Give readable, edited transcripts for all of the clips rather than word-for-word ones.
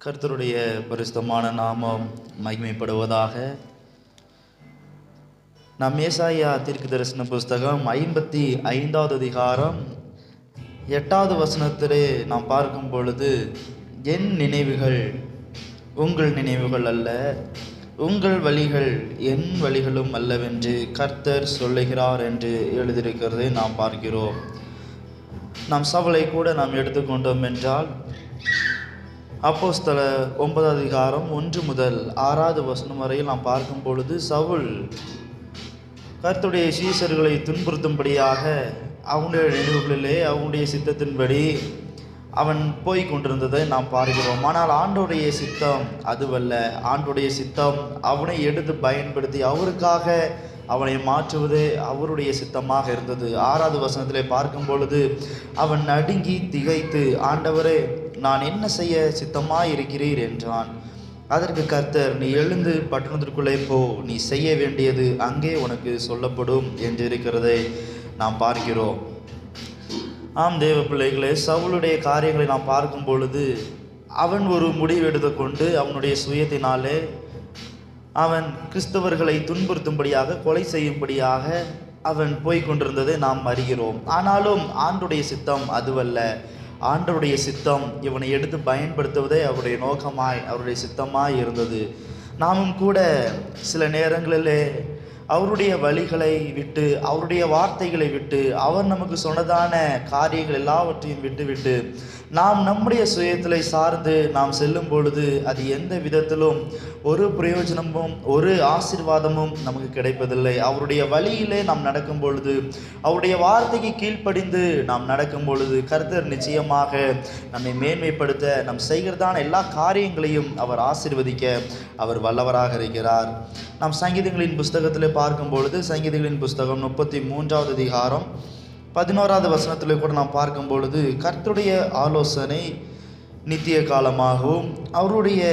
கர்த்தருடைய பரிசுத்தமான நாமம் மகிமைப்படுவதாக. நாம் ஏசாயா தீர்க்க தரிசன புஸ்தகம் 55வது அதிகாரம் 8வது வசனத்திலே நாம் பார்க்கும் பொழுது, என் நினைவுகள் உங்கள் நினைவுகள் அல்ல, உங்கள் வழிகள் என் வழிகளும் அல்லவென்று கர்த்தர் சொல்லுகிறார் என்று எழுதியிருக்கிறதை நாம் பார்க்கிறோம். நாம் சவுலை கூட நாம் எடுத்துக்கொண்டோம் என்றால், அப்போஸ்தலர் 9வது அதிகாரம் 1 முதல் 6வது வசனம் வரையில் நாம் பார்க்கும் பொழுது, சவுல் கர்த்தருடைய சீஷர்களை துன்புறுத்தும்படியாக அவனுடைய நினைவுகளிலே அவனுடைய சித்தத்தின்படி அவன் போய் கொண்டிருந்ததை நாம் பார்க்கிறோம். ஆனால் ஆண்டோடைய சித்தம் அதுவல்ல. ஆண்டோடைய சித்தம் அவனை எடுத்து பயன்படுத்தி அவருக்காக அவனை மாற்றுவது அவருடைய சித்தமாக இருந்தது. 6வது வசனத்திலே பார்க்கும் பொழுது, அவன் நடுங்கி திகைத்து, ஆண்டவரே, நான் என்ன செய்ய சித்தமாய் இருக்கிறீர் என்றான். அதற்கு கர்த்தர், நீ எழுந்து பட்டணத்திற்குள்ளே போ, நீ செய்ய வேண்டியது அங்கே உனக்கு சொல்லப்படும் என்று இருக்கிறதை நாம் பார்க்கிறோம். ஆம் தேவ பிள்ளைகளே, சவுளுடைய காரியங்களை நாம் பார்க்கும் பொழுது, அவன் ஒரு முடிவு எடுத்துக்கொண்டு அவனுடைய சுயத்தினாலே அவன் கிறிஸ்தவர்களை துன்புறுத்தும்படியாக, கொலை செய்யும்படியாக அவன் போய் கொண்டிருந்ததை நாம் அறிகிறோம். ஆனாலும் ஆண்டுடைய சித்தம் அதுவல்ல. ஆண்டவருடைய சித்தம் இவனை எடுத்து பயன்படுத்துவதே அவருடைய நோக்கமாய், அவருடைய சித்தமாய் இருந்தது. நாமும் கூட சில நேரங்களிலே அவருடைய வழிகளை விட்டு, அவருடைய வார்த்தைகளை விட்டு, அவர் நமக்கு சொன்னதான காரியங்கள் எல்லாவற்றையும் விட்டுவிட்டு நாம் நம்முடைய சுயத்திலே சார்ந்து நாம் செல்லும் பொழுது அது எந்த விதத்திலும் ஒரு பிரயோஜனமும் ஒரு ஆசீர்வாதமும் நமக்கு கிடைப்பதில்லை. அவருடைய வழியிலே நாம் நடக்கும் பொழுது, அவருடைய வார்த்தைக்கு கீழ்ப்படிந்து நாம் நடக்கும் பொழுது, கர்த்தர் நிச்சயமாக நம்மை மேன்மைப்படுத்த, நம் செய்கிறதான எல்லா காரியங்களையும் அவர் ஆசீர்வதிக்க அவர் வல்லவராக இருக்கிறார். நாம் சங்கீதங்களின் புஸ்தகத்திலே பார்க்கும் பொழுது, சங்கீதங்களின் புஸ்தகம் 33வது அதிகாரம் 11வது வசனத்தில் கூட நாம் பார்க்கும் பொழுது, கர்த்தருடைய ஆலோசனை நித்திய காலமாகவும் அவருடைய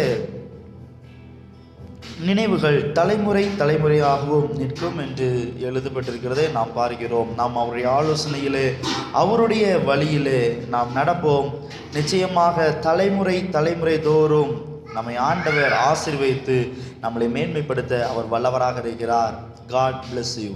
நினைவுகள் தலைமுறை தலைமுறையாகவும் நிற்கும் என்று எழுதப்பட்டிருக்கிறதை நாம் பார்க்கிறோம். நாம் அவருடைய ஆலோசனையிலே, அவருடைய வழியிலே நாம் நடப்போம். நிச்சயமாக தலைமுறை தலைமுறை தோறும் நம்மை ஆண்டவர் ஆசீர்வதித்து நம்மளை மேன்மைப்படுத்த அவர் வல்லவராக இருக்கிறார். God bless you.